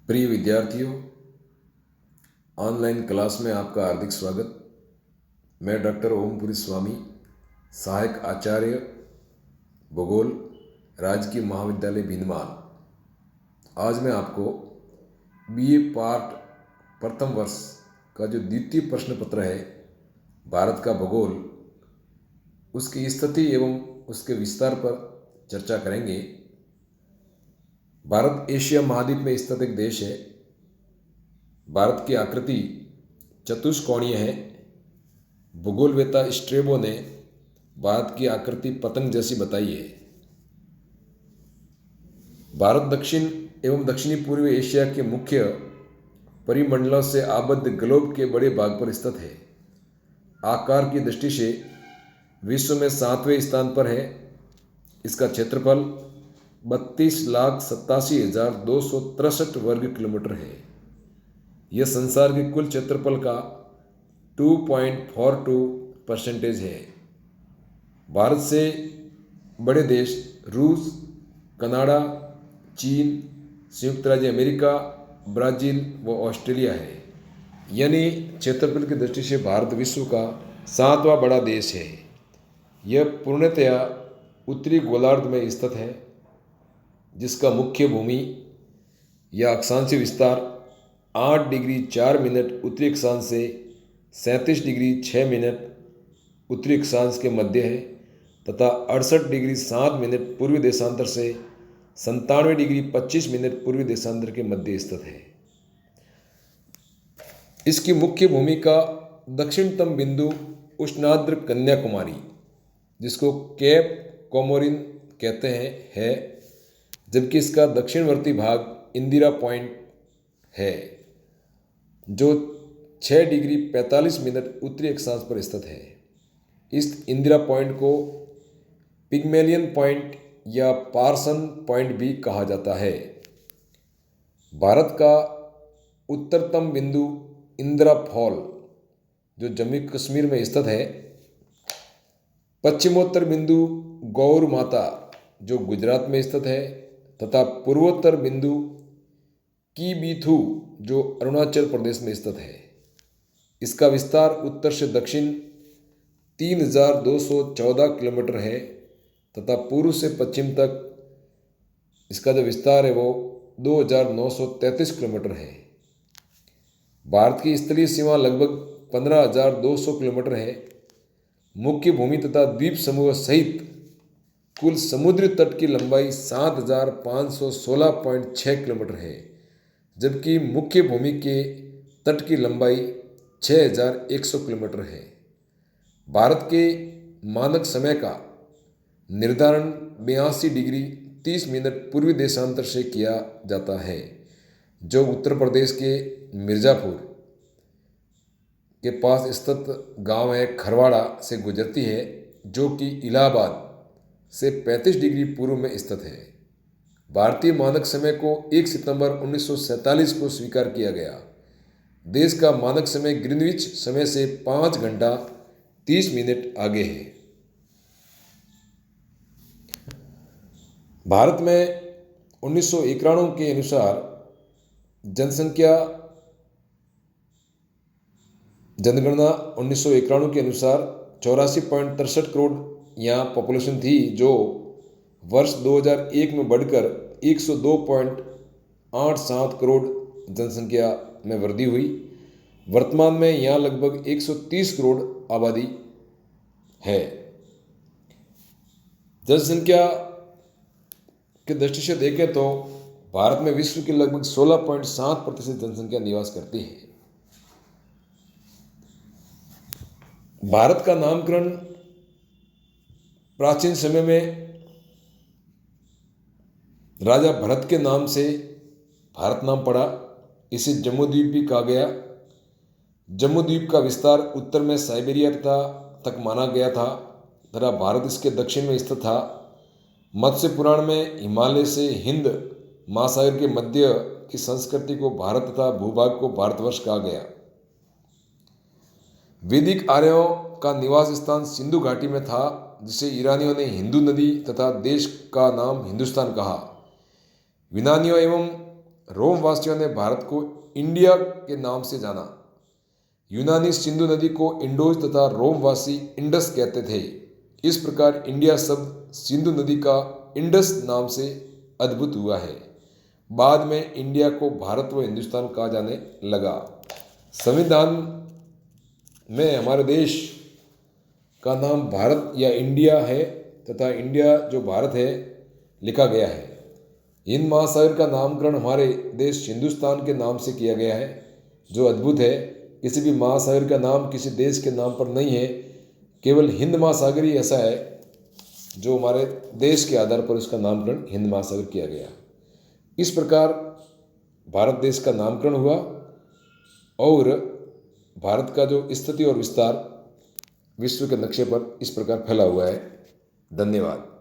प्रिय विद्यार्थियों, online class में आपका हार्दिक स्वागत। मैं डॉक्टर ओमपुरी स्वामी, सहायक आचार्य भूगोल, राजकीय महाविद्यालय भिंदमान। आज मैं आपको बीए पार्ट प्रथम वर्ष का जो द्वितीय प्रश्न पत्र है भारत का भूगोल, उसकी स्थिति एवं उसके विस्तार पर चर्चा करेंगे। भारत एशिया महाद्वीप में स्थित एक देश है। भारत की आकृति चतुष्कोणीय है। भूगोलवेत्ता स्ट्रेबो ने भारत की आकृति पतंग जैसी बताई है। भारत दक्षिण एवं दक्षिणी पूर्वी एशिया के मुख्य परिमंडलों से आबद्ध ग्लोब के बड़े भाग पर स्थित है। आकार की दृष्टि से विश्व में 7वें स्थान पर है। इसका क्षेत्रफल 32,87,263 वर्ग किलोमीटर है। यह संसार के कुल क्षेत्रफल का 2.42% है। भारत से बड़े देश रूस, कनाडा, चीन, संयुक्त राज्य अमेरिका, ब्राज़ील व ऑस्ट्रेलिया है। यानी क्षेत्रफल की दृष्टि से भारत विश्व का 7वां बड़ा देश है। यह पूर्णतया उत्तरी गोलार्ध में स्थित है, जिसका मुख्य भूमि या अक्षांशीय विस्तार 8 डिग्री 4 मिनट उत्तरी अक्षांश से 37 डिग्री 6 मिनट उत्तरी अक्षांश के मध्य है तथा 68 डिग्री 7 मिनट पूर्वी देशांतर से 97 डिग्री 25 मिनट पूर्वी देशांतर के मध्य स्थित है। इसकी मुख्य भूमि का दक्षिणतम बिंदु उष्णाद्र कन्याकुमारी, जिसको केप कोमोरिन कहते हैं, है, जबकि इसका दक्षिणवर्ती भाग इंदिरा पॉइंट है, जो 6 डिग्री 45 मिनट उत्तरी अक्षांश पर स्थित है। इस इंदिरा पॉइंट को पिग्मेलियन पॉइंट या पार्सन पॉइंट भी कहा जाता है। भारत का उत्तरतम बिंदु इंदिरा फॉल, जो जम्मू कश्मीर में स्थित है, पश्चिमोत्तर बिंदु गौर माता, जो गुजरात में स्थित है, तथा पूर्वोत्तर बिंदु कीबीथू, जो अरुणाचल प्रदेश में स्थित है। इसका विस्तार उत्तर से दक्षिण 3,214 किलोमीटर है तथा पूर्व से पश्चिम तक इसका जो विस्तार है वो 2,933 किलोमीटर है। भारत की स्थलीय सीमा लगभग 15,200 किलोमीटर है। मुख्य भूमि तथा द्वीप समूह सहित कुल समुद्री तट की लंबाई 7,516.6 किलोमीटर है, जबकि मुख्य भूमि के तट की लंबाई 6,100 किलोमीटर है। भारत के मानक समय का निर्धारण 82 डिग्री 30 मिनट पूर्वी देशांतर से किया जाता है, जो उत्तर प्रदेश के मिर्ज़ापुर के पास स्थित गांव है खरवाड़ा से गुजरती है, जो कि इलाहाबाद से 35 डिग्री पूर्व में स्थित है। भारतीय मानक समय को 1 सितंबर 1947 को स्वीकार किया गया। देश का मानक समय ग्रीनविच समय से 5 घंटा 30 मिनट आगे है। भारत में 1991 के अनुसार जनगणना 1991 के अनुसार 84.63 करोड़ यहाँ पॉपुलेशन थी, जो वर्ष 2001 में बढ़कर 102.87 करोड़ जनसंख्या में वृद्धि हुई। वर्तमान में यहाँ लगभग 130 करोड़ आबादी है। जनसंख्या की दृष्टि से देखें तो भारत में विश्व की लगभग 16.7% जनसंख्या निवास करती है। भारत का नामकरण प्राचीन समय में राजा भरत के नाम से भारत नाम पड़ा। इसे जम्बूद्वीप भी कहा गया। जम्बूद्वीप का विस्तार उत्तर में साइबेरिया तक माना गया था तथा भारत इसके दक्षिण में स्थित था। मत्स्य पुराण में हिमालय से हिंद महासागर के मध्य की संस्कृति को भारत तथा भूभाग को भारतवर्ष कहा गया। वैदिक आर्यों का निवास स्थान सिंधु घाटी में था, जिसे ईरानियों ने हिंदू नदी तथा देश का नाम हिंदुस्तान कहा। यूनानियों एवं रोम वासियों ने भारत को इंडिया के नाम से जाना। यूनानी सिंधु नदी को इंडोज तथा रोमवासी इंडस कहते थे। इस प्रकार इंडिया शब्द सिंधु नदी का इंडस नाम से उद्भूत हुआ है। बाद में इंडिया को भारत व हिंदुस्तान कहा जाने लगा। संविधान में हमारे देश का नाम भारत या इंडिया है तथा इंडिया जो भारत है लिखा गया है। हिंद महासागर का नामकरण हमारे देश हिंदुस्तान के नाम से किया गया है, जो अद्भुत है। किसी भी महासागर का नाम किसी देश के नाम पर नहीं है, केवल हिंद महासागर ही ऐसा है जो हमारे देश के आधार पर उसका नामकरण हिंद महासागर किया गया। इस प्रकार भारत देश का नामकरण हुआ और भारत का जो स्थिति और विस्तार विश्व के नक्शे पर इस प्रकार फैला हुआ है। धन्यवाद।